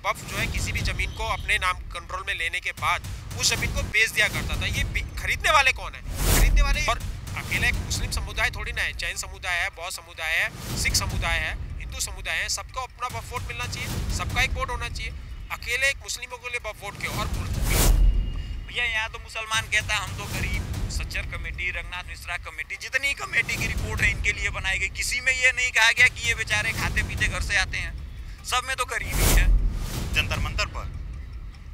वक्फ जो है किसी भी ज़मीन को अपने नाम कंट्रोल में लेने के बाद उस ज़मीन को बेच दिया करता था। ये खरीदने वाले कौन है? खरीदने वाले और अकेला एक मुस्लिम समुदाय थोड़ी ना है, जैन समुदाय है, बौद्ध समुदाय है, सिख समुदाय है, हिंदू समुदाय है, सबको अपना वक्फ वोट मिलना चाहिए, सबका एक वोट होना चाहिए। अकेले एक मुस्लिमों के लिए वक्फ वोट क्यों? और भैया यहाँ तो मुसलमान कहता है हम तो गरीब, सच्चर कमेटी, रंगनाथ मिश्रा कमेटी, जितनी कमेटी की रिपोर्ट है इनके लिए बनाई गई, किसी में ये नहीं कहा गया कि ये बेचारे खाते पीते घर से आते हैं, सब में तो गरीब ही है। जंतर मंतर पर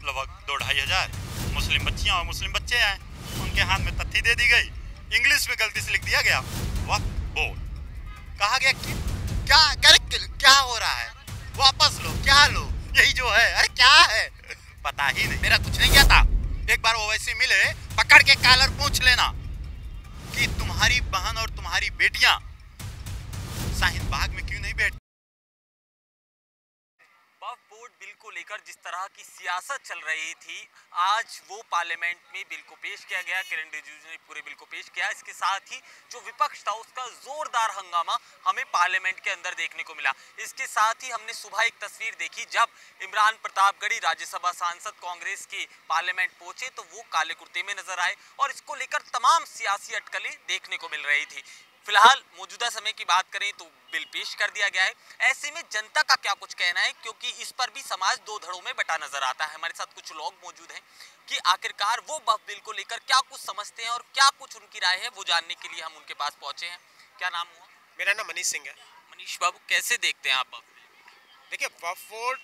लगभग 2-2.5 हजार मुस्लिम बच्चियां और मुस्लिम बच्चे आए, उनके हाथ में तथ्थी दे दी गई, इंग्लिश में गलती से लिख दिया गया वक्फ बोर्ड। कहा गया कि क्या हो रहा है, वापस लो, क्या लो, यही जो है, अरे क्या है पता ही नहीं। मेरा कुछ नहीं किया था, एक बार ओवैसी मिले, पकड़ के कॉलर पूछ लेना कि तुम्हारी बहन और तुम्हारी बेटियां शाहीन बाग में क्यों नहीं बैठती। वक्फ बोर्ड बिल को लेकर जिस तरह की सियासत चल रही थी, आज वो पार्लियामेंट में बिल को पेश किया गया, किरण रिजिजू ने पूरे बिल को पेश किया। इसके साथ ही जो विपक्ष था उसका जोरदार हंगामा हमें पार्लियामेंट के अंदर देखने को मिला। इसके साथ ही हमने सुबह एक तस्वीर देखी जब इमरान प्रतापगढ़ी राज्यसभा सांसद कांग्रेस के पार्लियामेंट पहुंचे तो वो काले कुर्ते में नजर आए और इसको लेकर तमाम सियासी अटकलें देखने को मिल रही थी। फिलहाल मौजूदा समय की बात करें तो बिल पेश कर दिया गया है। ऐसे में जनता का क्या कुछ कहना है, क्योंकि इस पर भी समाज दो धड़ों में बटा नजर आता है। हमारे साथ कुछ लोग मौजूद हैं कि आखिरकार वो वक्फ बिल को लेकर क्या कुछ समझते हैं और क्या कुछ उनकी राय है, वो जानने के लिए हम उनके पास पहुंचे हैं। क्या नाम हुआ? मेरा नाम मनीष सिंह है। मनीष बाबू, कैसे देखते हैं आप वक्फ बिल? देखिए, वक्फ बोर्ड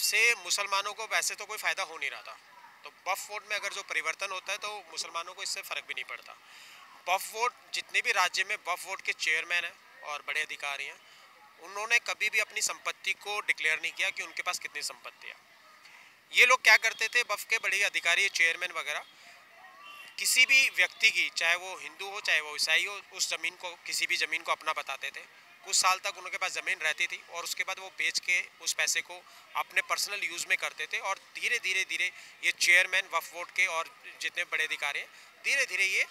से मुसलमानों को वैसे तो कोई फ़ायदा हो नहीं रहा था, तो वक्फ बोर्ड में अगर जो परिवर्तन होता है तो मुसलमानों को इससे फ़र्क भी नहीं पड़ता। वक्फ बोर्ड, जितने भी राज्य में वक्फ बोर्ड के चेयरमैन हैं और बड़े अधिकारी हैं, उन्होंने कभी भी अपनी संपत्ति को डिक्लेयर नहीं किया कि उनके पास कितनी संपत्ति है। ये लोग क्या करते थे, वक्फ के बड़े अधिकारी, चेयरमैन वगैरह, किसी भी व्यक्ति की, चाहे वो हिंदू हो चाहे वो ईसाई हो, उस ज़मीन को, किसी भी ज़मीन को अपना बताते थे। कुछ साल तक उनके पास ज़मीन रहती थी और उसके बाद वो बेच के उस पैसे को अपने पर्सनल यूज़ में करते थे और धीरे धीरे ये चेयरमैन वक्फ बोर्ड के और जितने बड़े अधिकारी हैं, धीरे धीरे ये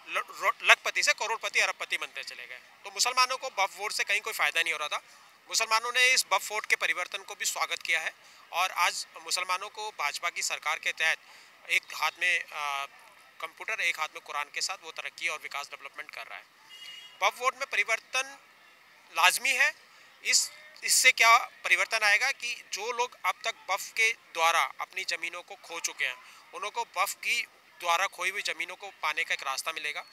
लखपति से करोड़पति, अरबपति बनते चले गए। तो मुसलमानों को वक्फ बोर्ड से कहीं कोई फ़ायदा नहीं हो रहा था। मुसलमानों ने इस वक्फ बोर्ड के परिवर्तन को भी स्वागत किया है और आज मुसलमानों को भाजपा की सरकार के तहत एक हाथ में कंप्यूटर, एक हाथ में कुरान के साथ वो तरक्की और विकास डेवलपमेंट कर रहा है। वक्फ बोर्ड में परिवर्तन लाजमी है। इससे क्या परिवर्तन आएगा कि जो लोग अब तक वक्फ के द्वारा अपनी ज़मीनों को खो चुके हैं, उनको वक्फ की द्वारा खोई हुई ज़मीनों को पाने का एक रास्ता मिलेगा।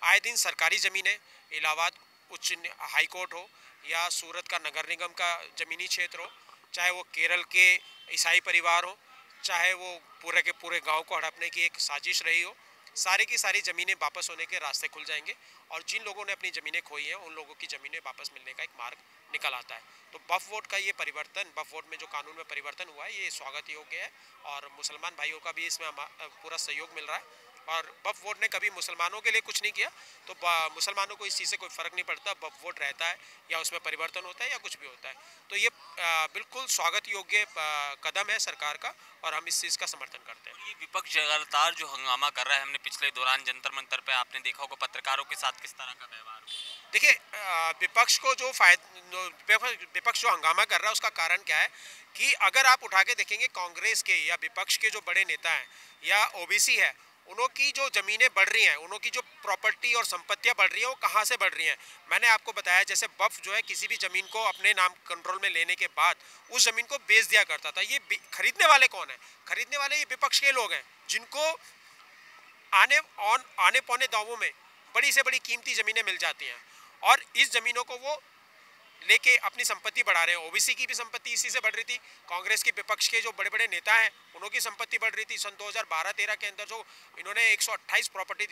आए दिन सरकारी ज़मीनें, इलाहाबाद उच्च हाई कोर्ट हो या सूरत का नगर निगम का ज़मीनी क्षेत्र हो, चाहे वो केरल के ईसाई परिवार हो, चाहे वो पूरे के पूरे गांव को हड़पने की एक साजिश रही हो, सारी की सारी ज़मीनें वापस होने के रास्ते खुल जाएंगे और जिन लोगों ने अपनी ज़मीनें खोई हैं उन लोगों की ज़मीनें वापस मिलने का एक मार्ग निकल आता है। तो वक्फ बोर्ड का ये परिवर्तन, वक्फ बोर्ड में जो कानून में परिवर्तन हुआ है, ये स्वागत योग्य है और मुसलमान भाइयों का भी इसमें पूरा सहयोग मिल रहा है। और वक्फ बोर्ड ने कभी मुसलमानों के लिए कुछ नहीं किया, तो मुसलमानों को इस चीज़ से कोई फ़र्क नहीं पड़ता, वक्फ बोर्ड रहता है या उसमें परिवर्तन होता है या कुछ भी होता है। तो ये बिल्कुल स्वागत योग्य कदम है सरकार का और हम इस चीज़ का समर्थन करते हैं। ये विपक्ष लगातार जो हंगामा कर रहा है, हमने पिछले दौरान जंतर मंतर पे आपने देखा होगा पत्रकारों के साथ किस तरह का व्यवहार हुआ। देखिए, विपक्ष को जो विपक्ष जो हंगामा कर रहा है उसका कारण क्या है कि अगर आप उठा के देखेंगे कांग्रेस के या विपक्ष के जो बड़े नेता हैं या ओबीसी है, उनकी जो ज़मीनें बढ़ रही हैं, उनकी जो प्रॉपर्टी और संपत्तियां बढ़ रही हैं, वो कहाँ से बढ़ रही हैं? मैंने आपको बताया, जैसे वक्फ जो है किसी भी ज़मीन को अपने नाम कंट्रोल में लेने के बाद उस ज़मीन को बेच दिया करता था। ये खरीदने वाले कौन है? खरीदने वाले ये विपक्ष के लोग हैं जिनको आने पौने दावों में बड़ी से बड़ी कीमती ज़मीनें मिल जाती हैं और इस ज़मीनों को वो लेके अपनी संपत्ति बढ़ा रहे हैं। ओबीसी की भी संपत्ति इसी से बढ़ रही थी। कांग्रेस के विपक्ष के जो बड़े बड़े नेता हैं उनकी संपत्ति बढ़ रही थी। सन 2012-13 के अंदर जो इन्होंने 128 प्रॉपर्टी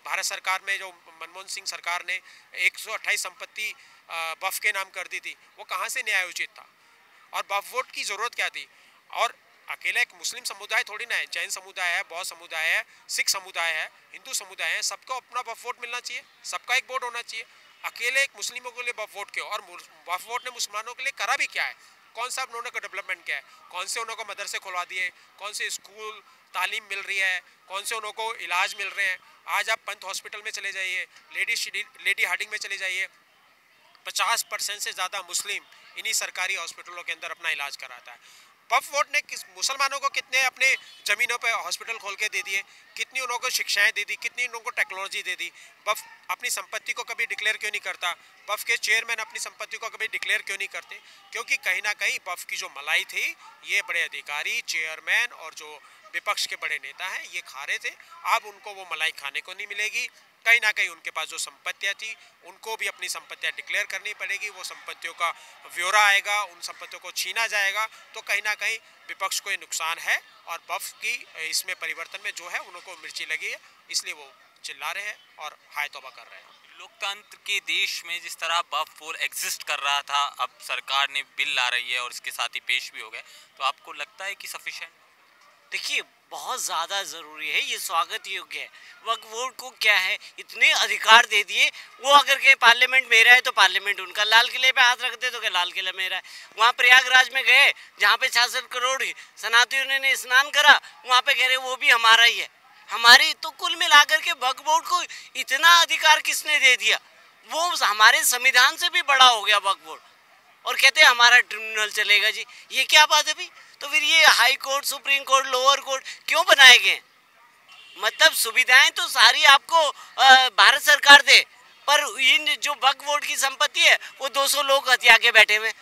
भारत सरकार में, जो मनमोहन सिंह सरकार ने 128 संपत्ति वक्फ के नाम कर दी थी, वो कहाँ से न्यायोचित था और वक्फ बोर्ड की ज़रूरत क्या थी? और अकेला एक मुस्लिम समुदाय थोड़ी ना है, जैन समुदाय है, बौद्ध समुदाय है, सिख समुदाय है, हिंदू समुदाय है, सबको अपना वक्फ बोर्ड मिलना चाहिए, सबका एक बोर्ड होना चाहिए। अकेले एक मुस्लिमों के लिए वक्फ बोर्ड क्यों? और वक्फ बोर्ड ने मुसलमानों के लिए करा भी क्या है? कौन सा उन्होंने डेवलपमेंट किया है? कौन से उन्होंने मदरसे खुलवा दिए? कौन से स्कूल तालीम मिल रही है? कौन से उन्होंने इलाज मिल रहे हैं? आज आप पंत हॉस्पिटल में चले जाइए, लेडी हार्डिंग में चले जाइए, 50% से ज़्यादा मुस्लिम इन्हीं सरकारी हॉस्पिटलों के अंदर अपना इलाज कराता है। वक्फ बोर्ड ने किस मुसलमानों को कितने अपने ज़मीनों पे हॉस्पिटल खोल के दे दिए, कितनी उनको शिक्षाएं दे दी, कितनी उनको टेक्नोलॉजी दे दी। वक्फ अपनी संपत्ति को कभी डिक्लेयर क्यों नहीं करता? वक्फ के चेयरमैन अपनी संपत्ति को कभी डिक्लेयर क्यों नहीं करते? क्योंकि कहीं ना कहीं वक्फ की जो मलाई थी, ये बड़े अधिकारी, चेयरमैन और जो विपक्ष के बड़े नेता हैं, ये खा रहे थे। अब उनको वो मलाई खाने को नहीं मिलेगी। कहीं ना कहीं उनके पास जो संपत्तियां थी, उनको भी अपनी संपत्तियां डिक्लेयर करनी पड़ेगी। वो संपत्तियों का ब्यौरा आएगा, उन संपत्तियों को छीना जाएगा, तो कहीं ना कहीं विपक्ष को ये नुकसान है। और वक्फ की इसमें परिवर्तन में जो है उनको मिर्ची लगी है, इसलिए वो चिल्ला रहे हैं और हाय तौबा कर रहे हैं। लोकतंत्र के देश में जिस तरह वक्फ बोर्ड एग्जिस्ट कर रहा था, अब सरकार ने बिल ला रही है और इसके साथ ही पेश भी हो गए, तो आपको लगता है कि सफिशिएंट? देखिए, बहुत ज़्यादा ज़रूरी है, ये स्वागत योग्य है। वक्फ बोर्ड को क्या है, इतने अधिकार दे दिए। वो अगर के पार्लियामेंट मेरा है तो पार्लियामेंट उनका, लाल किले पे हाथ रखते तो क्या लाल किला मेरा है। वहाँ प्रयागराज में गए जहाँ पे 66 करोड़ सनातनियों ने स्नान करा, वहाँ पे कह रहे वो भी हमारा ही है। हमारी तो कुल मिलाकर के वक्फ बोर्ड को इतना अधिकार किसने दे दिया? वो हमारे संविधान से भी बड़ा हो गया वक्फ बोर्ड, और कहते हैं हमारा ट्रिब्यूनल चलेगा जी। ये क्या बात है भाई? तो फिर ये high court, supreme court, lower court क्यों बनाए गए? मतलब सुविधाएं तो सारी आपको भारत सरकार दे, पर इन जो वक्फ बोर्ड की संपत्ति है वो 200 लोग हथिया के बैठे हुए,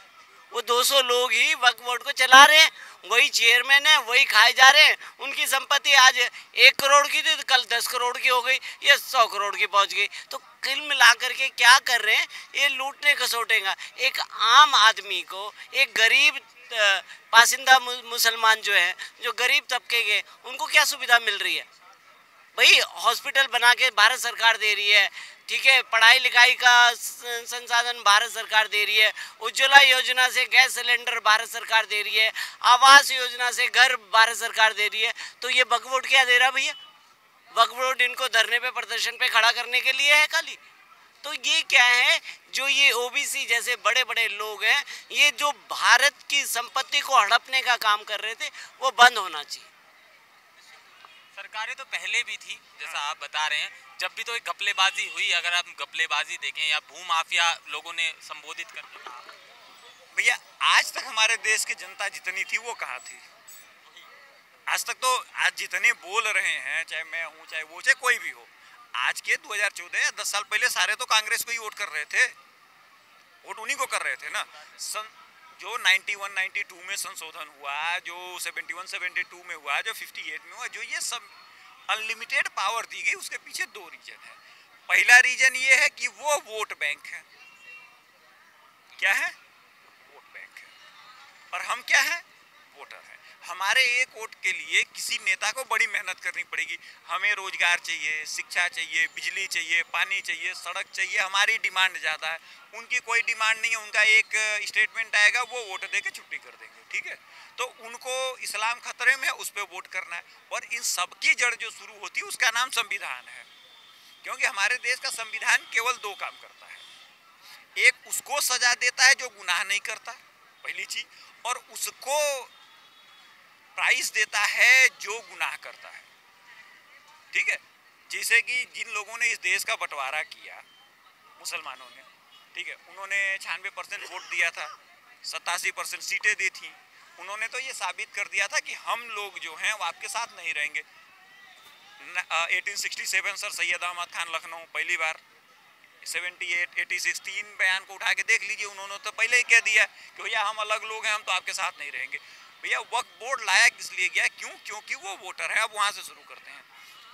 वो 200 लोग ही वक्फ बोर्ड को चला रहे हैं। वही चेयरमैन है, वही खाए जा रहे हैं। उनकी संपत्ति आज 1 करोड़ की थी तो कल 10 करोड़ की हो गई, या 100 करोड़ की पहुंच गई। तो कुल मिलाकर के क्या कर रहे हैं? ये लूटने खसोटेगा। एक आम आदमी को, एक गरीब पासिंदा मुसलमान जो है, जो गरीब तबके के, उनको क्या सुविधा मिल रही है भाई? हॉस्पिटल बना के भारत सरकार दे रही है, ठीक है, पढ़ाई लिखाई का संसाधन भारत सरकार दे रही है, उज्ज्वला योजना से गैस सिलेंडर भारत सरकार दे रही है, आवास योजना से घर भारत सरकार दे रही है। तो ये वक्फ बोर्ड क्या दे रहा भैया? वक्फ बोर्ड इनको धरने पे, प्रदर्शन पे खड़ा करने के लिए है खाली। तो ये क्या है, जो ये ओबीसी जैसे बड़े बड़े लोग हैं, ये जो भारत की संपत्ति को हड़पने का काम कर रहे थे, वो बंद होना चाहिए। सरकारें तो पहले भी थी, जैसा आप बता रहे हैं, जब भी तो एक घपलेबाजी हुई, अगर आप घपलेबाजी देखें या भूमाफिया लोगों ने संबोधित करके कहा। भैया आज तक हमारे देश की जनता जितनी थी वो कहाँ थी? आज तक तो आज जितने बोल रहे हैं, चाहे मैं हूँ, चाहे वो, चाहे कोई भी हो, आज के 2014 या 10 साल पहले सारे तो कांग्रेस को ही वोट कर रहे थे। वोट उन्हीं को कर रहे थे ना। जो 91-92 में संशोधन हुआ, जो 71-72 में हुआ, जो 58 में हुआ, जो ये सब अनलिमिटेड पावर दी गई, उसके पीछे 2 रीजन है। पहला रीजन ये है कि वो वोट बैंक है। क्या है? वोट बैंक है। और हम क्या है? वोटर हैं। हमारे एक वोट के लिए किसी नेता को बड़ी मेहनत करनी पड़ेगी। हमें रोजगार चाहिए, शिक्षा चाहिए, बिजली चाहिए, पानी चाहिए, सड़क चाहिए। हमारी डिमांड ज़्यादा है, उनकी कोई डिमांड नहीं है। उनका एक स्टेटमेंट आएगा, वो वोट दे के छुट्टी कर देंगे, ठीक है। तो उनको इस्लाम खतरे में है, उस पर वोट करना है। और इन सब की जड़ जो शुरू होती है उसका नाम संविधान है। क्योंकि हमारे देश का संविधान केवल 2 काम करता है। एक, उसको सजा देता है जो गुनाह नहीं करता, पहली चीज, और उसको प्राइस देता है जो गुनाह करता है, ठीक है। जैसे कि जिन लोगों ने इस देश का बंटवारा किया, मुसलमानों ने, ठीक है, उन्होंने 96% वोट दिया था, 87% सीटें दी थी। उन्होंने तो ये साबित कर दिया था कि हम लोग जो हैं वो आपके साथ नहीं रहेंगे। 1867 सर सैयद अहमद खान लखनऊ पहली बार, 78, 86 3 बयान को उठा के देख लीजिए, उन्होंने तो पहले ही कह दिया कि भैया हम अलग लोग हैं, हम तो आपके साथ नहीं रहेंगे। भैया वक्फ बोर्ड लाया किस लिए गया? क्यों? क्योंकि वो वोटर है। अब वहां से शुरू करते हैं।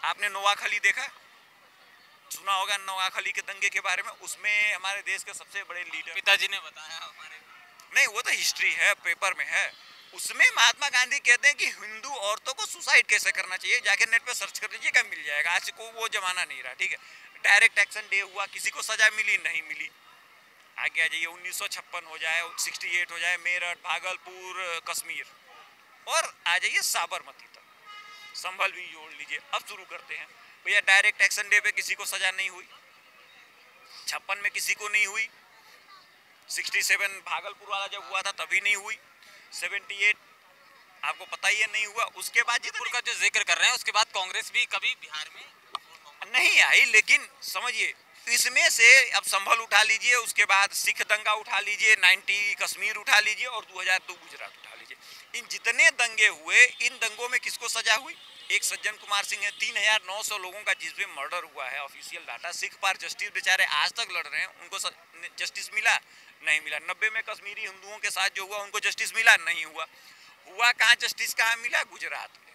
आपने नोआखली देखा, सुना होगा नोआखली के दंगे के बारे में। उसमें हमारे देश के सबसे बड़े लीडर, पिताजी ने बताया हमारे, नहीं वो तो हिस्ट्री है, पेपर में है। उसमें महात्मा गांधी कहते हैं कि हिंदू औरतों को सुसाइड कैसे करना चाहिए, जाके नेट पे सर्च कर लीजिएगा, मिल जाएगा। आज को वो जमाना नहीं रहा, ठीक है। डायरेक्ट एक्शन डे हुआ, किसी को सजा मिली नहीं मिली। आगे आ जाइए, 1956 हो जाए, 68 हो जाए, मेरठ, भागलपुर, कश्मीर, और आ जाइए साबरमती तक, संभल भी जोड़ लीजिए। अब शुरू करते हैं भैया, डायरेक्ट एक्शन डे पे किसी को सजा नहीं हुई, 56 में किसी को नहीं हुई, 67 भागलपुर वाला जब हुआ था तभी नहीं हुई, 78 आपको पता ही है नहीं हुआ। उसके बाद जितपुर का जो जिक्र कर रहे हैं, उसके बाद कांग्रेस भी कभी बिहार में नहीं आई। लेकिन समझिए, इसमें से अब संभल उठा लीजिए, उसके बाद सिख दंगा उठा लीजिए, 90 कश्मीर उठा लीजिए और 2002 गुजरात उठा लीजिए। इन जितने दंगे हुए, इन दंगों में किसको सजा हुई? एक सज्जन कुमार सिंह है। 3900 लोगों का जिसमें मर्डर हुआ है, ऑफिशियल डाटा। सिख पार जस्टिस बेचारे आज तक लड़ रहे हैं, उनको जस्टिस मिला? नहीं मिला। 90 में कश्मीरी हिंदुओं के साथ जो हुआ उनको जस्टिस मिला? नहीं हुआ। हुआ कहाँ जस्टिस? कहाँ मिला? गुजरात में।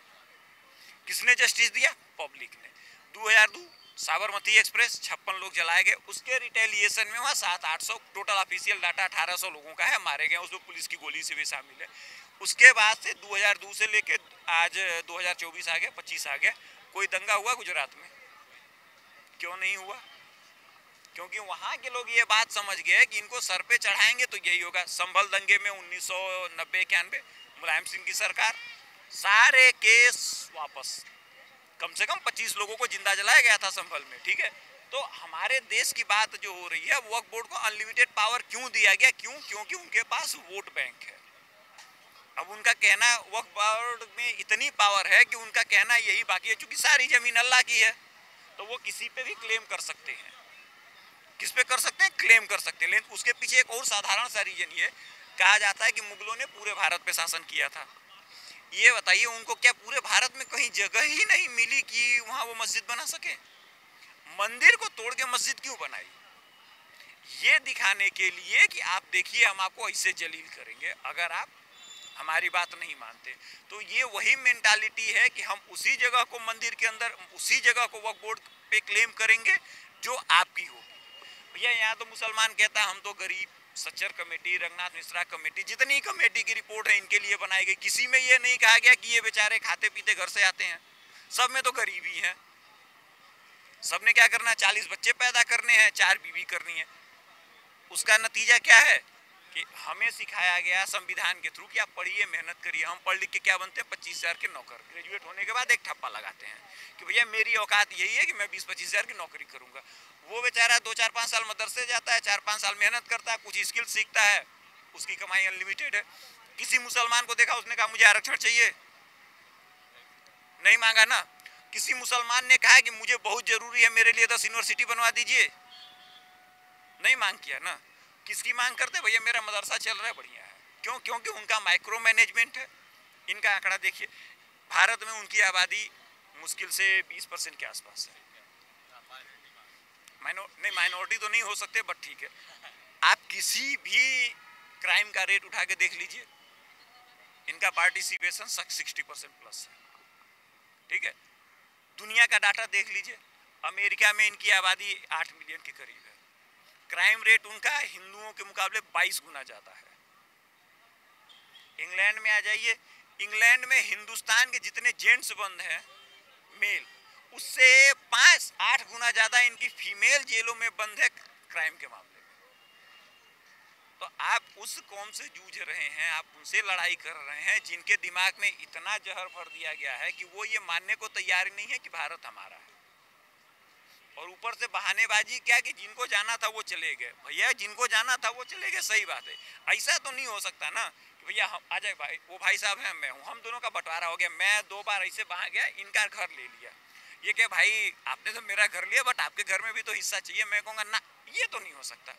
किसने जस्टिस दिया? पब्लिक ने। 2002 साबरमती एक्सप्रेस 56 लोग जलाए गए, उसके रिटेलिएशन में वहाँ 700-800 टोटल ऑफिशियल डाटा 1800 लोगों का है मारे गए, उसमें पुलिस की गोली से भी शामिल है। उसके बाद से 2002 से लेके आज 2024 आ गया, 25 आ गया, कोई दंगा हुआ गुजरात में? क्यों नहीं हुआ? क्योंकि वहाँ के लोग ये बात समझ गए कि इनको सर पे चढ़ाएंगे तो यही होगा। संभल दंगे में 1990-91 मुलायम सिंह की सरकार, सारे केस वापस। कम से कम 25 लोगों को जिंदा जलाया गया था संभल में, ठीक है। तो हमारे देश की बात जो हो रही है, वक्फ बोर्ड को अनलिमिटेड पावर क्यों दिया गया? क्यों? क्योंकि उनके पास वोट बैंक है। अब उनका कहना, वक्फ बोर्ड में इतनी पावर है कि उनका कहना यही बाकी है, चूंकि सारी जमीन अल्लाह की है तो वो किसी पे भी क्लेम कर सकते हैं। किस पे कर सकते हैं? क्लेम कर सकते हैं। लेकिन उसके पीछे एक और साधारण सा रीजन ये कहा जाता है कि मुगलों ने पूरे भारत पे शासन किया था। ये बताइए, उनको क्या पूरे भारत में कहीं जगह ही नहीं मिली कि वहां वो मस्जिद बना सके? मंदिर को तोड़ के मस्जिद क्यों बनाई? ये दिखाने के लिए कि आप देखिए हम आपको ऐसे जलील करेंगे अगर आप हमारी बात नहीं मानते। तो ये वही मेंटालिटी है कि हम उसी जगह को मंदिर के अंदर, उसी जगह को वक्फ बोर्ड पे क्लेम करेंगे जो आपकी होगी। भैया यहाँ तो मुसलमान कहता है हम तो गरीब, सच्चर कमेटी, रंगनाथ मिश्रा कमेटी, जितनी कमेटी की रिपोर्ट है इनके लिए बनाई गई, किसी में ये नहीं कहा गया कि ये बेचारे खाते पीते घर से आते हैं। सब में तो गरीब ही है। सब ने क्या करना है? 40 बच्चे पैदा करने हैं, 4 बीवी करनी है। उसका नतीजा क्या है कि हमें सिखाया गया संविधान के थ्रू कि आप पढ़िए, मेहनत करिए। हम पढ़ लिख के क्या बनते हैं? 25,000 के नौकर। ग्रेजुएट होने के बाद एक ठप्पा लगाते हैं कि भैया मेरी औकात यही है कि मैं 20-25 हज़ार की नौकरी करूंगा। वो बेचारा 2-4-5 साल मदरसे जाता है, 4-5 साल मेहनत करता है, कुछ स्किल सीखता है, उसकी कमाई अनलिमिटेड है। किसी मुसलमान को देखा उसने कहा मुझे आरक्षण चाहिए? नहीं मांगा ना। किसी मुसलमान ने कहा कि मुझे बहुत जरूरी है, मेरे लिए 10 यूनिवर्सिटी बनवा दीजिए? नहीं मांग किया ना। किसकी मांग करते? भैया मेरा मदरसा चल रहा है, बढ़िया है। क्यों? क्योंकि उनका माइक्रो मैनेजमेंट है। इनका आंकड़ा देखिए, भारत में उनकी आबादी मुश्किल से 20% के आसपास है। नहीं, माइनॉरिटी तो नहीं हो सकते, बट ठीक है। आप किसी भी क्राइम का रेट उठा के देख लीजिए, इनका पार्टिसिपेशन 60% प्लस है, ठीक है। दुनिया का डाटा देख लीजिए, अमेरिका में इनकी आबादी 8 मिलियन के करीब है, क्राइम रेट उनका हिंदुओं के मुकाबले 22 गुना ज्यादा है। इंग्लैंड में आ जाइए, इंग्लैंड में हिंदुस्तान के जितने जेंट्स बंद हैं मेल, उससे 5-8 गुना ज्यादा इनकी फीमेल जेलों में बंद है क्राइम के मामले में। तो आप उस कौम से जूझ रहे हैं, आप उनसे लड़ाई कर रहे हैं जिनके दिमाग में इतना जहर भर दिया गया है कि वो ये मानने को तैयार नहीं है कि भारत हमारा है। और ऊपर से बहानेबाजी क्या कि जिनको जाना था वो चले गए। भैया जिनको जाना था वो चले गए, सही बात है। ऐसा तो नहीं हो सकता ना कि भैया हम आ जाए, भाई वो भाई साहब हैं, मैं हूँ, हम दोनों का बंटवारा हो गया, मैं 2 बार ऐसे वहाँ गया, इनका घर ले लिया। ये क्या भाई आपने तो मेरा घर लिया, बट आपके घर में भी तो हिस्सा चाहिए। मैं कहूँगा ना, ये तो नहीं हो सकता।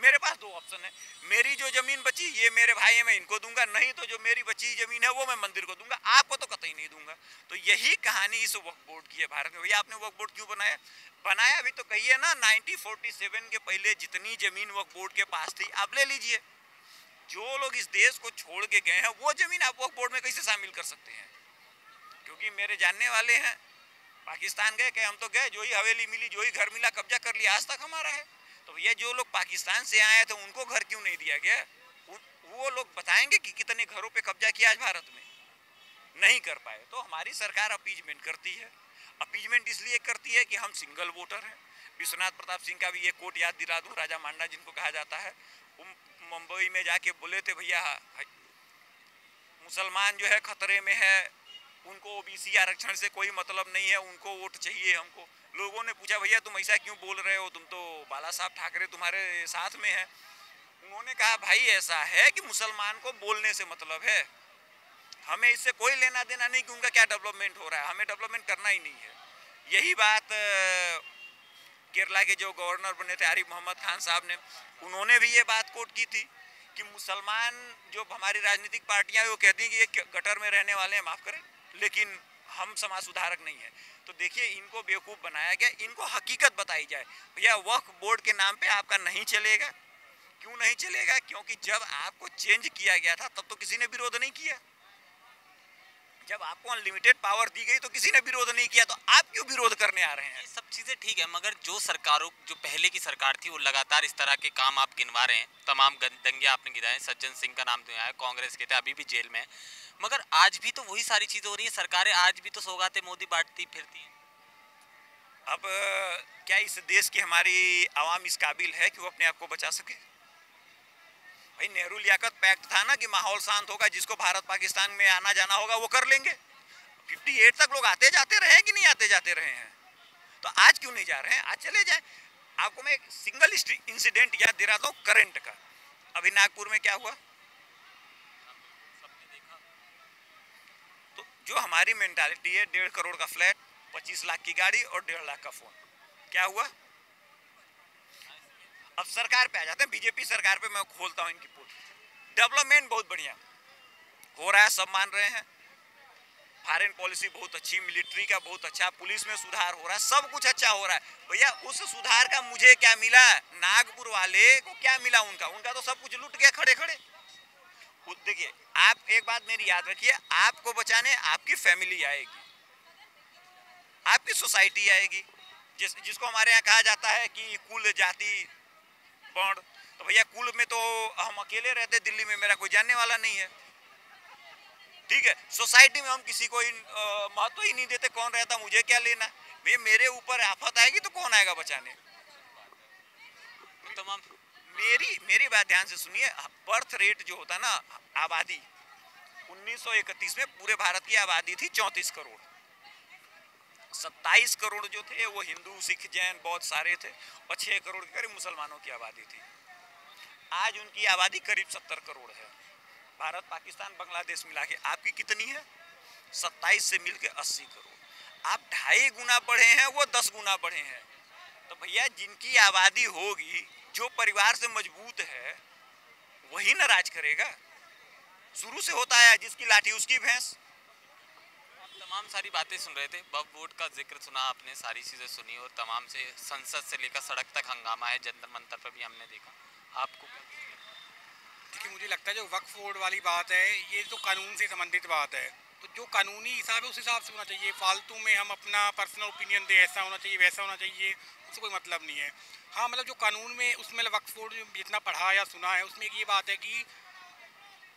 मेरे पास 2 ऑप्शन है, मेरी जो जमीन बची ये मेरे भाई है, मैं इनको दूंगा, नहीं तो जो मेरी बची जमीन है वो मैं मंदिर को दूंगा, आपको तो कतई नहीं दूंगा। तो यही कहानी इस वक्फ बोर्ड की है भारत में। भैया आपने वक्फ बोर्ड क्यों बनाया? बनाया भी तो कहिए ना, 1947 के पहले जितनी जमीन वक्फ बोर्ड के पास थी आप ले लीजिए। जो लोग इस देश को छोड़ के गए हैं वो जमीन आप वक्फ बोर्ड में कैसे शामिल कर सकते हैं? क्योंकि मेरे जानने वाले हैं पाकिस्तान गए, कहे हम तो गए, जो ही हवेली मिली, जो ही घर मिला कब्जा कर लिया, आज तक हमारा है। तो भैया जो लोग पाकिस्तान से आए थे उनको घर क्यों नहीं दिया गया? वो लोग बताएंगे कि कितने घरों पे कब्जा किया आज भारत में? नहीं कर पाए। तो हमारी सरकार अपीजमेंट करती है। अपीजमेंट इसलिए करती है कि हम सिंगल वोटर हैं। विश्वनाथ प्रताप सिंह का भी एक कोट याद दिला दूं, राजा मांडा जिनको कहा जाता है, मुंबई में जाके बोले थे भैया मुसलमान जो है खतरे में है, उनको ओबीसी आरक्षण से कोई मतलब नहीं है, उनको वोट चाहिए हमको। लोगों ने पूछा भैया तुम ऐसा क्यों बोल रहे हो, तुम तो बाला साहब ठाकरे तुम्हारे साथ में है। उन्होंने कहा भाई ऐसा है कि मुसलमान को बोलने से मतलब है, हमें इससे कोई लेना देना नहीं कि उनका क्या डेवलपमेंट हो रहा है, हमें डेवलपमेंट करना ही नहीं है। यही बात केरला के जो गवर्नर बने थे आरिफ मोहम्मद खान साहब ने, उन्होंने भी ये बात कोट की थी कि मुसलमान जो हमारी राजनीतिक पार्टियां हैं वो कहती हैं कि ये गटर में रहने वाले हैं, माफ़ करें, लेकिन हम समाज सुधारक नहीं है। तो देखिए, इनको बेवकूफ़ बनाया गया, इनको हकीकत बताई जाए। भैया वक्फ बोर्ड के नाम पे आपका नहीं चलेगा। क्यों नहीं चलेगा? क्योंकि जब आपको चेंज किया गया था तब तो किसी ने विरोध नहीं किया। जब आपको अनलिमिटेड पावर दी गई तो किसी ने विरोध नहीं किया, तो आप क्यों विरोध करने आ रहे हैं? ये सब चीजें ठीक है, मगर जो सरकारों, जो पहले की सरकार थी, वो लगातार इस तरह के काम आप गिनवा रहे हैं। तमाम दंगे आपने गिनाए, सज्जन सिंह का नाम दिया है, कांग्रेस के थे, अभी भी जेल में है, मगर आज भी तो वही सारी चीजें हो रही है। सरकारें आज भी तो सौगातें मोदी बांटती फिरती हैं। अब क्या इस देश की हमारी आवाम इस काबिल है कि वो अपने आप को बचा सके? भाई नेहरू लियाकत पैक्ट था ना कि माहौल शांत होगा, जिसको भारत पाकिस्तान में आना जाना होगा वो कर लेंगे। 58 तक लोग आते जाते रहे कि नहीं आते जाते रहे हैं, तो आज क्यों नहीं जा रहे हैं? आज चले जाएं। आपको मैं एक सिंगल इंसिडेंट याद दिलाता हूँ करंट का। अभी नागपुर में क्या हुआ, तो जो हमारी मेंटालिटी है 1.5 करोड़ का फ्लैट, 25 लाख की गाड़ी और 1.5 लाख का फोन, क्या हुआ? अब सरकार पे आ जाते हैं, बीजेपी सरकार पे मैं खोलता हूँ इनकी पोल। डेवलपमेंट बहुत बढ़िया हो रहा है, सब मान रहे हैं, फॉरेन पॉलिसी बहुत अच्छी, मिलिट्री का बहुत अच्छा, पुलिस में सुधार हो रहा है, सब कुछ अच्छा हो रहा है। भैया उस सुधार का मुझे क्या मिला? नागपुर वाले को क्या मिला? उनका तो सब कुछ लूट गया खड़े खड़े। देखिए, आप एक बात मेरी याद रखिए, आपको बचाने आपकी फैमिली आएगी, आपकी सोसाइटी आएगी, जिसको हमारे यहाँ कहा जाता है कि कुल जाति बॉन्ड। तो भैया कुल में तो हम अकेले रहते, दिल्ली में मेरा कोई जानने वाला नहीं है, ठीक है। सोसाइटी में हम किसी को महत्व ही नहीं देते, कौन रहता मुझे क्या लेना। भैया मेरे ऊपर आफत आएगी तो कौन आएगा बचाने? तमाम मेरी बात ध्यान से सुनिए। बर्थ रेट जो होता ना, आबादी 1931 में पूरे भारत की आबादी थी 34 करोड़, 27 करोड़ जो थे वो हिंदू, सिख, जैन, बौद्ध सारे थे, और 6 करोड़ के करीब मुसलमानों की आबादी थी। आज उनकी आबादी करीब 70 करोड़ है। भारत, पाकिस्तान, बांग्लादेश मिला के आपकी कितनी है? 27 से मिलके 80 करोड़। आप 2.5 गुना बढ़े हैं, वो 10 गुना बढ़े हैं। तो भैया जिनकी आबादी होगी, जो परिवार से मजबूत है, वही ना राज करेगा। शुरू से होता है, जिसकी लाठी उसकी भैंस। तमाम सारी बातें सुन रहे थे, वक्फ बोर्ड का जिक्र सुना आपने, सारी चीज़ें सुनी, और तमाम से संसद से लेकर सड़क तक हंगामा है, जंतर मंतर पर भी हमने देखा। आपको देखिए, मुझे लगता है जो वक्फ बोर्ड वाली बात है, ये तो कानून से संबंधित बात है, तो जो कानूनी हिसाब है उस हिसाब से होना चाहिए। फालतू में हम अपना पर्सनल ओपिनियन दें, ऐसा होना चाहिए, वैसा होना चाहिए, उससे कोई मतलब नहीं है। हाँ, मतलब जो कानून में उसमें वक्फ बोर्ड जितना पढ़ा या सुना है, उसमें ये बात है कि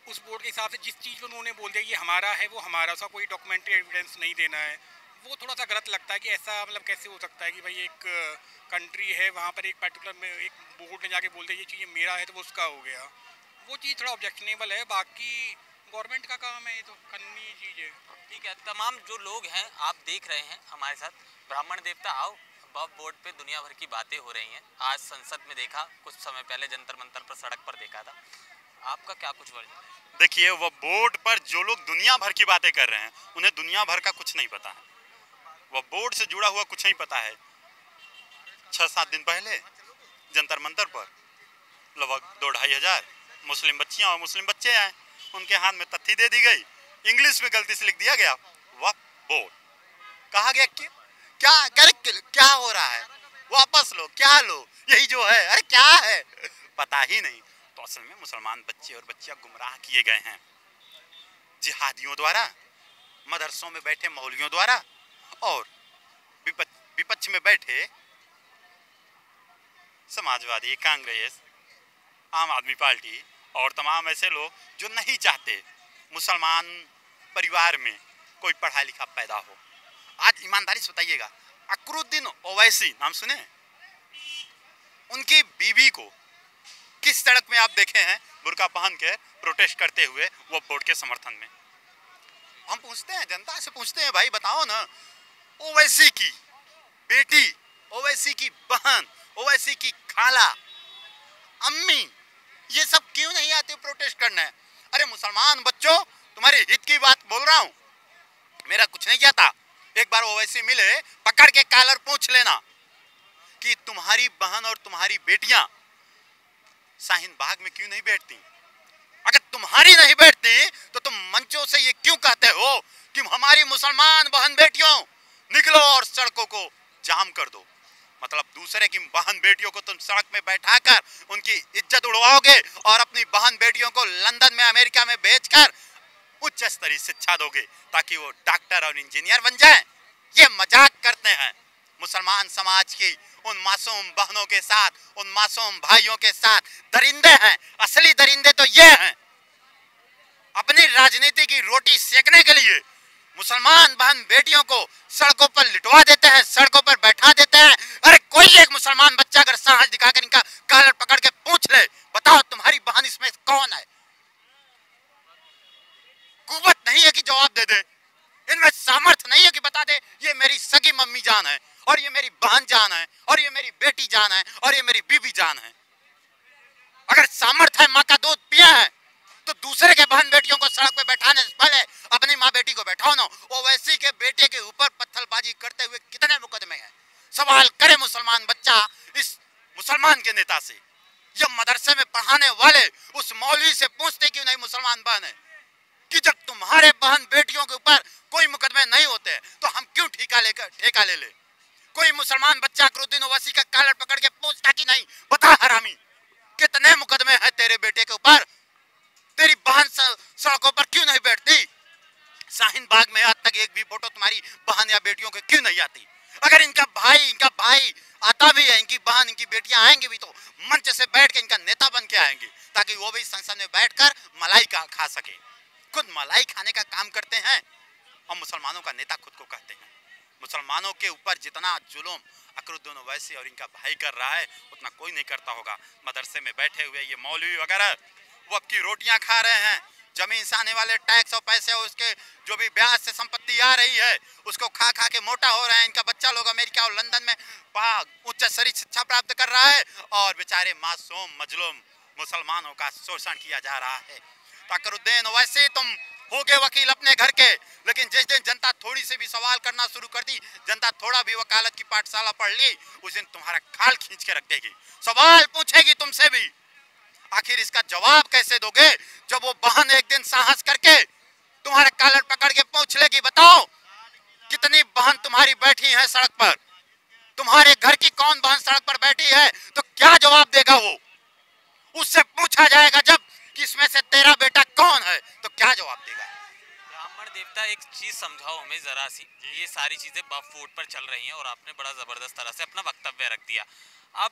उस बोर्ड के हिसाब से जिस चीज़ को उन्होंने बोल दिया ये हमारा है, वो हमारा, उसका कोई डॉक्यूमेंट्री एविडेंस नहीं देना है, वो थोड़ा सा गलत लगता है। कि ऐसा मतलब कैसे हो सकता है कि भाई एक कंट्री है, वहाँ पर एक पर्टिकुलर में एक बोर्ड ने जाके बोल दिया ये चीज़ मेरा है, तो वो उसका हो गया, वो चीज़ थोड़ा ऑब्जेक्शनेबल है। बाकी गवर्नमेंट का काम है, ये तो कानूनी चीज़ है। ठीक है, तमाम जो लोग हैं आप देख रहे हैं हमारे साथ, ब्राह्मण देवता आओ, वक्फ बोर्ड पे दुनिया भर की बातें हो रही हैं। आज संसद में देखा, कुछ समय पहले जंतर मंतर पर, सड़क पर देखा था, आपका क्या कुछ वर्जन है? देखिए, वो बोर्ड पर जो लोग दुनिया भर की बातें कर रहे हैं, उन्हें दुनिया भर का कुछ नहीं पता है, वो बोर्ड से जुड़ा हुआ कुछ नहीं पता है। 6-7 दिन पहले जंतर मंतर पर लगभग 2-2.5 हजार मुस्लिम बच्चियां और मुस्लिम बच्चे आए, उनके हाथ में तथ्थी दे दी गई, इंग्लिश में गलती से लिख दिया गया वक्फ बोर्ड। कहा गया कि क्या हो रहा है, वापस लो, क्या लो, यही जो है, अरे क्या है पता ही नहीं। तो असल में मुसलमान बच्चे और बच्चियां गुमराह किए गए हैं जिहादियों द्वारा, मदरसों में बैठे मौलवियों द्वारा, और विपक्ष में बैठे समाजवादी, कांग्रेस, आम आदमी पार्टी और तमाम ऐसे लोग जो नहीं चाहते मुसलमान परिवार में कोई पढ़ा लिखा पैदा हो। आज ईमानदारी से बताइएगा, अकरुद्दीन ओवैसी नाम सुने? उनकी बीवी को किस सड़क में आप देखे हैं बुर्का पहन के प्रोटेस्ट करते हुए वो बोर्ड के समर्थन में? हम पूछते हैं, जनता से पूछते हैं, भाई बताओ ना, ओवैसी की बेटी, ओवैसी की बहन, ओवैसी की खाला, अम्मी, ये सब क्यों नहीं आते प्रोटेस्ट करने? अरे मुसलमान बच्चों, तुम्हारे हित की बात बोल रहा हूँ, मेरा कुछ नहीं जाता। एक बार ओवैसी मिले, पकड़ के कॉलर पूछ लेना कि तुम्हारी बहन और तुम्हारी बेटियां शाहीन बाग में क्यों नहीं बैठती? अगर तुम्हारी नहीं बैठती तो तुम मंचों से ये क्यों कहते हो कि हमारी मुसलमान बहन बेटियों निकलो और सड़कों को जाम कर दो? मतलब दूसरे की बहन बेटियों को तुम सड़क में बैठाकर उनकी इज्जत उड़वाओगे और अपनी बहन बेटियों को लंदन में, अमेरिका में भेजकर उच्च स्तरीय शिक्षा दोगे ताकि वो डॉक्टर और इंजीनियर बन जाएं। ये मजाक करते हैं मुसलमान समाज की उन मासूम बहनों के साथ, उन मासूम भाइयों के साथ। दरिंदे हैं, असली दरिंदे तो ये हैं। अपनी राजनीति की रोटी सेकने के लिए मुसलमान बहन बेटियों को सड़कों पर लिटवा देते हैं, सड़कों पर बैठा देते हैं। अरे कोई एक मुसलमान बच्चा अगर साहस दिखाकर इनका कॉलर पकड़ के पूछ ले, बताओ तुम्हारी बहन इसमें कौन है? कुव्वत नहीं है कि जवाब दे दे, इनमें सामर्थ्य नहीं है कि बता दे ये मेरी सगी मम्मी जान है और ये मेरी बहन जान है और ये मेरी बेटी जान है और ये मेरी बीबी जान है। अगर सामर्थ्य है, माँ का दूध पिया है, तो दूसरे के बहन बेटियों को सड़क पे बैठाने से पहले अपनी माँ बेटी को बैठाओ ना। ओवैसी के बेटे के ऊपर पत्थरबाजी करते हुए कितने मुकदमे हैं? सवाल करे मुसलमान बच्चा इस मुसलमान के नेता से, या मदरसे में पढ़ाने वाले उस मौलवी से पूछते क्यों नहीं मुसलमान बहन है कि जब तुम्हारे बहन बेटियों के ऊपर कोई मुकदमे नहीं होते तो हम क्यों ठेका ले ले? कोई मुसलमान बच्चा अकरुद्दीन ओवैसी का कॉलर पकड़ के पूछता कि नहीं, बता हरामी कितने मुकदमे हैं तेरे बेटे के ऊपर? तेरी बहन सड़कों पर क्यों नहीं बैठती? शाहीन बाग में आज तक एक भी फोटो तुम्हारी बहन या बेटियों के क्यों नहीं आती? अगर इनका भाई आता भी है, इनकी बहन, इनकी बेटियां आएंगी भी तो मंच से बैठ के इनका नेता बन के आएंगे ताकि वो भी संसद में बैठकर मलाई खा सके। खुद मलाई खाने का काम करते हैं और मुसलमानों का नेता खुद को कहते हैं। मुसलमानों के ऊपर जितना जुल्म अकरुद्दीन ओवैसी और इनका भाई कर रहा है उतना कोई नहीं करता होगा। मदरसे में बैठे हुए ये मौलवी वगैरह वो अब की रोटियां खा रहे हैं। जमीन से आने वाले टैक्स और पैसे और उसके जो भी ब्याज से संपत्ति आ रही है उसको खा खा के मोटा हो रहे हैं। इनका बच्चा लोग अमेरिका और लंदन में उच्च स्तरीय शिक्षा प्राप्त कर रहा है और बेचारे मासूम मजलूम मुसलमानों का शोषण किया जा रहा है। अकरुद्दीन ओवैसी तुम हो गए वकील अपने घर के, लेकिन जिस दिन जनता थोड़ी से भी सवाल करना शुरू कर दी, जनता थोड़ा भी वकालत की पाठशाला पढ़ ली, उस दिन तुम्हारा खाल खींच के रख देगी, सवाल पूछेगी तुमसे भी। आखिर इसका जवाब कैसे दोगे जब वो बहन एक दिन साहस करके तुम्हारे कॉलर पकड़ के पूछ लेगी, बताओ कितनी बहन तुम्हारी बैठी है सड़क पर? तुम्हारे घर की कौन बहन सड़क पर बैठी है? तो क्या जवाब देगा वो? उससे पूछा जाएगा जब कि इसमें से तेरा बेटा कौन है, तो क्या जवाब देगा? ब्राह्मण देवता एक चीज समझाओ हमें जरा सी, ये सारी चीजें वक्फ बोर्ड पर चल रही हैं और आपने बड़ा जबरदस्त तरह से अपना वक्तव्य रख दिया। अब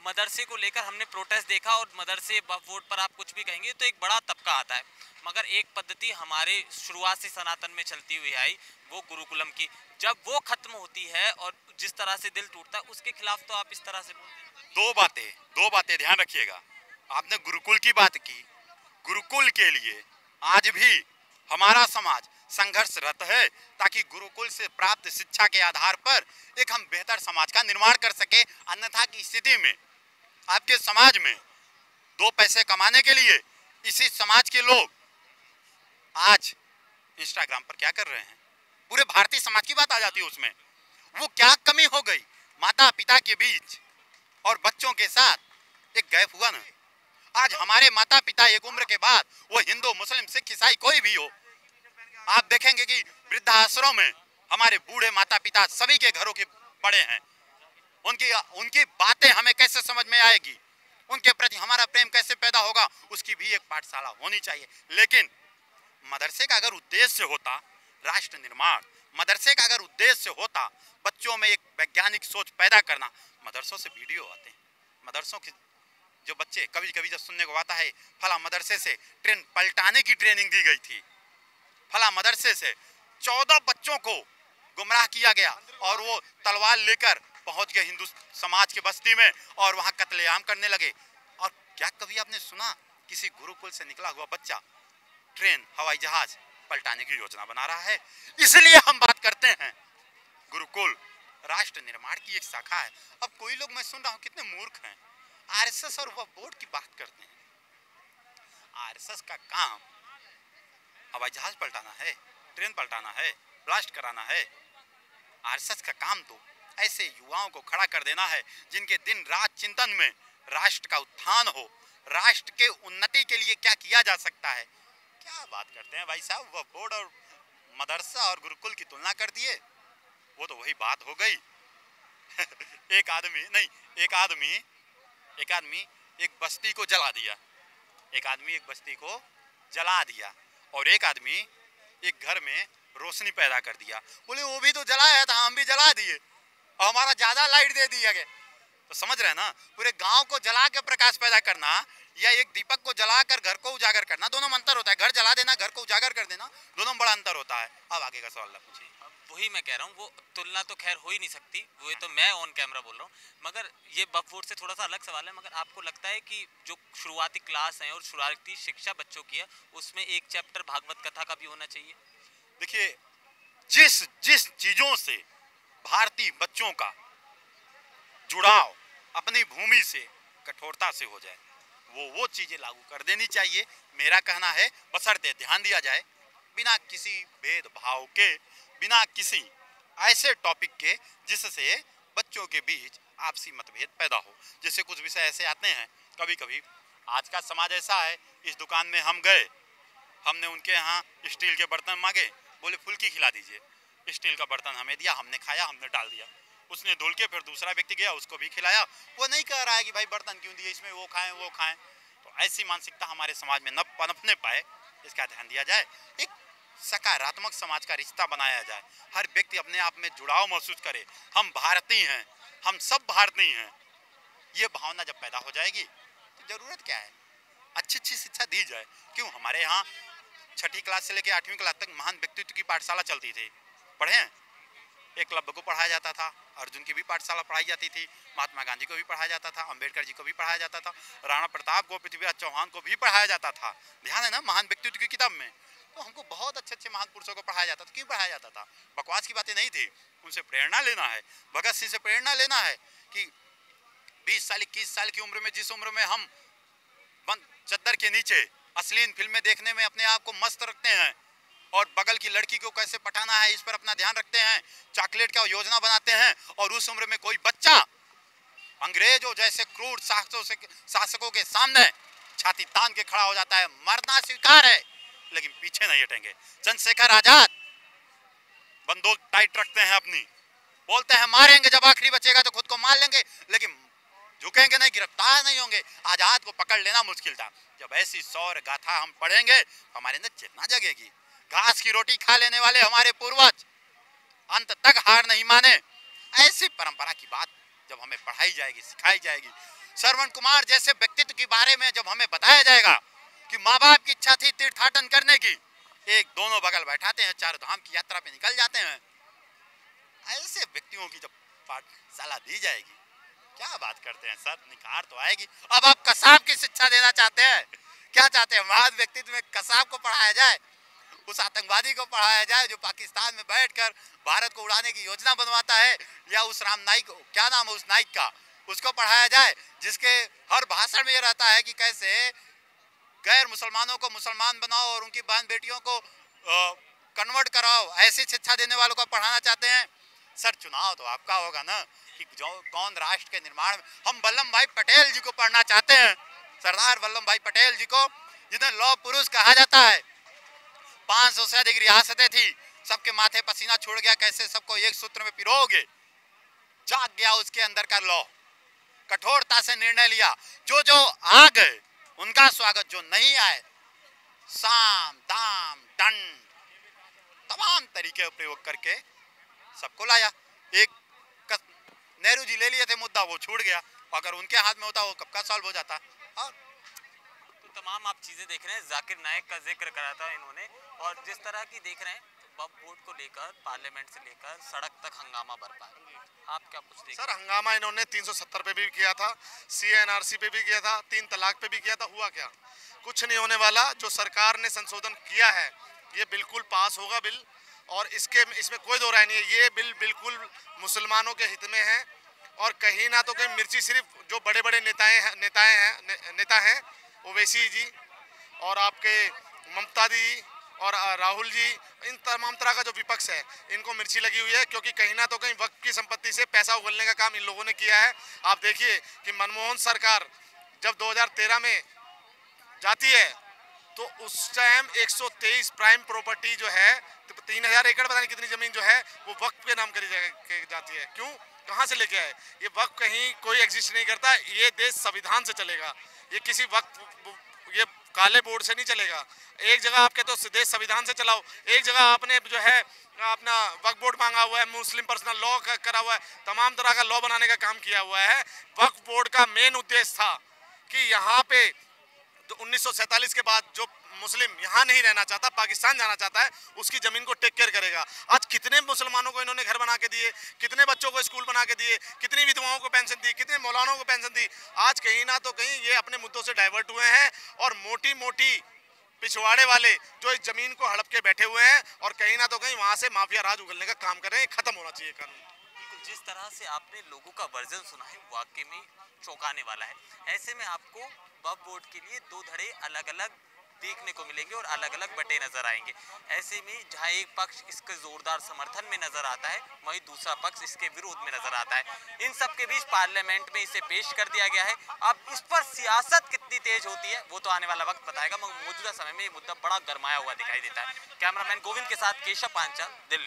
मदरसे को लेकर हमने प्रोटेस्ट देखा और मदरसे वक्फ बोर्ड पर आप कुछ भी कहेंगे तो एक बड़ा तबका आता है, मगर एक पद्धति हमारे शुरुआत से सनातन में चलती हुई आई वो गुरुकुलम की, जब वो खत्म होती है और जिस तरह से दिल टूटता है उसके खिलाफ तो आप इस तरह से बोलते हैं। दो बातें ध्यान रखिएगा। आपने गुरुकुल की बात की, गुरुकुल के लिए आज भी हमारा समाज संघर्षरत है ताकि गुरुकुल से प्राप्त शिक्षा के आधार पर एक हम बेहतर समाज का निर्माण कर सके। अन्यथा की स्थिति में आपके समाज में दो पैसे कमाने के लिए इसी समाज के लोग आज इंस्टाग्राम पर क्या कर रहे हैं, पूरे भारतीय समाज की बात आ जाती है उसमें। वो क्या कमी हो गई माता पिता के बीच और बच्चों के साथ एक गैप हुआ ना। आज हमारे माता पिता एक उम्र के बाद, वो हिंदू मुस्लिम सिख ईसाई कोई भी हो, आप देखेंगे कि वृद्धाश्रम में हमारे बूढ़े माता पिता सभी के घरों के बड़े हैं। उनकी बातें हमें कैसे समझ में आएगी, उनके प्रति हमारा प्रेम कैसे पैदा होगा, उसकी भी एक पाठशाला होनी चाहिए। लेकिन मदरसे का अगर उद्देश्य होता राष्ट्र निर्माण, मदरसे का अगर उद्देश्य होता बच्चों में एक वैज्ञानिक सोच पैदा करना, मदरसों से वीडियो आते हैं, मदरसों के जो बच्चे कभी कभी जब सुनने को आता है फला मदरसे से ट्रेन पलटाने की ट्रेनिंग दी गई थी, फला मदरसे से 14 बच्चों को गुमराह किया गया और वो तलवार लेकर पहुंच गए हिंदू समाज के बस्ती में और वहां कत्लेआम करने लगे। और क्या कभी आपने सुना किसी गुरुकुल से निकला हुआ बच्चा ट्रेन हवाई जहाज पलटाने की योजना बना रहा है? इसलिए हम बात करते हैं गुरुकुल राष्ट्र निर्माण की एक शाखा है। अब कोई लोग, मैं सुन रहा हूँ कितने मूर्ख हैं, आरएसएस और वक्फ बोर्ड की बात करते हैं। आरएसएस का काम हवाई जहाज पलटाना है, ट्रेन पलटाना है, ब्लास्ट कराना है। आरएसएस का काम तो ऐसे युवाओं को खड़ा कर देना है जिनके दिन रात चिंतन में राष्ट्र का उत्थान हो, राष्ट्र के उन्नति के लिए क्या किया जा सकता है। क्या बात करते हैं भाई साहब, वह बोर्ड और मदरसा और गुरुकुल की तुलना कर दिए, वो तो वही बात हो गई। एक आदमी एक बस्ती को जला दिया, और एक आदमी एक घर में रोशनी पैदा कर दिया। बोले वो भी तो जलाया था, हम भी जला दिए और हमारा ज्यादा लाइट दे दिया गया। तो समझ रहे हैं ना, पूरे गांव को जला के प्रकाश पैदा करना या एक दीपक को जलाकर घर को उजागर करना, दोनों में अंतर होता है। घर जला देना, घर को उजागर कर देना, दोनों में बड़ा अंतर होता है। अब आगे का सवाल पूछिए। वही मैं कह रहा हूँ, वो तुलना तो खैर हो ही नहीं सकती, वो तो मैं ऑन कैमरा बोल रहा हूँ। मगर ये वक्फ बोर्ड से थोड़ा सा अलग सवाल है। मगर आपको लगता है कि जो शुरुआती क्लास है और शुरुआती शिक्षा बच्चों की है, उसमें एक चैप्टर भागवत कथा का भी होना चाहिए? देखिए, जिस चीजों से भारतीय बच्चों का जुड़ाव अपनी भूमि से कठोरता से हो जाए, वो चीजें लागू कर देनी चाहिए। मेरा कहना है बशर्ते ध्यान दिया जाए, बिना किसी भेदभाव के, बिना किसी ऐसे टॉपिक के जिससे बच्चों के बीच आपसी मतभेद पैदा हो। जैसे कुछ विषय ऐसे आते हैं, कभी कभी आज का समाज ऐसा है, इस दुकान में हम गए, हमने उनके यहाँ स्टील के बर्तन मांगे, बोले फुल्की खिला दीजिए, स्टील का बर्तन हमें दिया, हमने खाया, हमने डाल दिया। उसने धुल के फिर दूसरा व्यक्ति गया, उसको भी खिलाया। वो नहीं कह रहा है कि भाई बर्तन क्यों दिए, इसमें वो खाएं। तो ऐसी मानसिकता हमारे समाज में न पनपने पाए, इसका ध्यान दिया जाए। एक सकारात्मक समाज का रिश्ता बनाया जाए, हर व्यक्ति अपने आप में जुड़ाव महसूस करे, हम भारतीय हैं, हम सब भारतीय हैं। ये भावना जब पैदा हो जाएगी तो जरूरत क्या है, अच्छी शिक्षा दी जाए। क्यों, हमारे यहाँ 6ठी क्लास से लेकर 8वीं क्लास तक महान व्यक्तित्व की पाठशाला चलती थी, पढ़े हैं। एकलव्य को पढ़ाया जाता था, अर्जुन की भी पाठशाला पढ़ाई जाती थी, महात्मा गांधी को भी पढ़ाया जाता था, अंबेडकर जी को भी पढ़ाया जाता था, राणा प्रताप को, पृथ्वीराज चौहान को भी पढ़ाया जाता था। ध्यान है ना महान व्यक्तित्व की किताब में। तो हमको बहुत अच्छे महान पुरुषों को पढ़ाया जाता था। क्यों पढ़ाया जाता था? बकवास की बातें नहीं थी, उनसे प्रेरणा लेना है। भगत सिंह से प्रेरणा लेना है कि 20 साल 21 साल की उम्र में, जिस उम्र में हम बंद चद्दर के नीचे अश्लील फिल्में देखने में अपने आप को मस्त रखते हैं और बगल की लड़की को कैसे पटाना है इस पर अपना ध्यान रखते हैं, चॉकलेट का योजना बनाते हैं, और उस उम्र में कोई बच्चा अंग्रेजों जैसे क्रूर शासकों के सामने छाती तान के खड़ा हो जाता है। मरना स्वीकार है लेकिन पीछे नहीं हटेंगे। चंद्रशेखर आजाद बंदूक टाइट रखते हैं अपनी, बोलते हैं मारेंगे, जब आखिरी बचेगा तो खुद को मार लेंगे, लेकिन झुकेंगे नहीं, गिरफ्तार नहीं होंगे। आजाद को पकड़ लेना मुश्किल था। जब ऐसी शौर्य गाथा हम पढ़ेंगे हमारे अंदर चेतना जगेगी। घास की रोटी खा लेने वाले हमारे पूर्वज अंत तक हार नहीं माने। ऐसी परंपरा की बात जब हमें पढ़ाई जाएगी, सिखाई जाएगी, श्रवण कुमार जैसे व्यक्तित्व के बारे में जब हमें बताया जाएगा कि माँ बाप की इच्छा थी तीर्थाटन करने की, एक दोनों बगल बैठाते हैं, 4 धाम की यात्रा पे निकल जाते हैं। ऐसे व्यक्तियों की जब पाठशाला दी जाएगी, क्या बात करते हैं सर, निखार तो आएगी। अब आप कसाब की शिक्षा देना चाहते हैं, क्या चाहते हैं? महान व्यक्तित्व में कसाब को पढ़ाया जाए, उस आतंकवादी को पढ़ाया जाए जो पाकिस्तान में बैठकर भारत को उड़ाने की योजना बनवाता है, या उस राम नाइक, क्या नाम है उस नाइक का, उसको पढ़ाया जाए जिसके हर भाषण में ये रहता है कि कैसे गैर मुसलमानों को मुसलमान बनाओ और उनकी बहन बेटियों को कन्वर्ट कराओ। ऐसी शिक्षा देने वालों को पढ़ाना चाहते हैं। सर चुनाव तो आपका होगा ना कि जो कौन राष्ट्र के निर्माण में, हम वल्लभ भाई पटेल जी को पढ़ना चाहते हैं, सरदार वल्लभ भाई पटेल जी को, जिन्हें लौह पुरुष कहा जाता है। 500 से अधिक रियासतें थी, सबके माथे पसीना छोड़ गया, कैसे सबको एक सूत्र में पिरोगे, जाग गया उसके अंदर का लौह, कठोरता से निर्णय लिया। जो आ गए उनका स्वागत, जो नहीं आए साम दाम दंड तमाम तरीके प्रयोग करके सबको लाया। एक नेहरू जी ले लिए थे मुद्दा, वो छूट गया, अगर उनके हाथ में होता वो कब का सॉल्व हो जाता। और तो तमाम आप चीजें देख रहे हैं, जाकिर नायक का जिक्र करा था इन्होंने, और जिस तरह की देख रहे हैं वक्फ बोर्ड को लेकर पार्लियामेंट से लेकर सड़क तक हंगामा बरपा है। आप क्या कुछ देख? सर हंगामा इन्होंने 370 पे भी किया था, CNRC पे भी किया था, 3 तलाक पे भी किया था। हुआ क्या? कुछ नहीं होने वाला। जो सरकार ने संशोधन किया है ये बिल्कुल पास होगा बिल, और इसमें कोई दो राय नहीं है। ये बिल बिल्कुल मुसलमानों के हित में है, और कहीं ना तो कहीं मिर्ची सिर्फ जो बड़े बड़े नेता हैं ओवैसी जी और आपके ममता दी और राहुल जी, इन तमाम तरह का जो विपक्ष है इनको मिर्ची लगी हुई है, क्योंकि कहीं ना तो कहीं वक्त की संपत्ति से पैसा उगलने का काम इन लोगों ने किया है। आप देखिए कि मनमोहन सरकार जब 2013 में जाती है तो उस टाइम 123 प्राइम प्रॉपर्टी जो है, 3000 एकड़ पता नहीं कितनी जमीन जो है वो वक्त के नाम करी जाती है। क्यों, कहाँ से लेके आए? ये वक्त कहीं कोई एग्जिस्ट नहीं करता, ये देश संविधान से चलेगा, ये किसी वक्त ये काले बोर्ड से नहीं चलेगा। एक जगह आप कहते हो देश संविधान से चलाओ, एक जगह आपने जो है अपना वक्फ बोर्ड मांगा हुआ है, मुस्लिम पर्सनल लॉ करा हुआ है, तमाम तरह का लॉ बनाने का काम किया हुआ है। वक्फ बोर्ड का मेन उद्देश्य था कि यहाँ पे 1947 के बाद जो मुस्लिम यहाँ नहीं रहना चाहता, पाकिस्तान जाना चाहता है, उसकी जमीन को टेक केयर करेगा। आज कितने मुसलमानों को इन्होंने घर बना के दिए, कितने बच्चों को स्कूल बना के दिए, कितनी विधवाओं को पेंशन दी, कितने मौलानाओं को पेंशन दी। आज कहीं ना तो कहीं ये अपने मुद्दों से डाइवर्ट हुए हैं और मोटी मोटी पिछवाड़े वाले जो इस जमीन को हड़प के बैठे हुए हैं और कहीं ना तो कहीं वहां से माफिया राज उगलने का काम कर रहे हैं। खत्म होना चाहिए कानून। जिस तरह से आपने लोगों का वर्जन सुना है वाकई में चौंकाने वाला है। ऐसे में आपको वक्फ बोर्ड के लिए दो धड़े अलग अलग देखने को मिलेंगे और अलग अलग बटे नजर आएंगे। ऐसे में जहां एक पक्ष इसके जोरदार समर्थन में नजर आता है, वहीं दूसरा पक्ष इसके विरोध में नजर आता है। इन सब के बीच पार्लियामेंट में इसे पेश कर दिया गया है। अब इस पर सियासत कितनी तेज होती है वो तो आने वाला वक्त बताएगा, मगर मौजूदा समय में ये मुद्दा बड़ा गरमाया हुआ दिखाई देता है। कैमरामैन गोविंद के साथ केशव पांचाल, दिल्ली।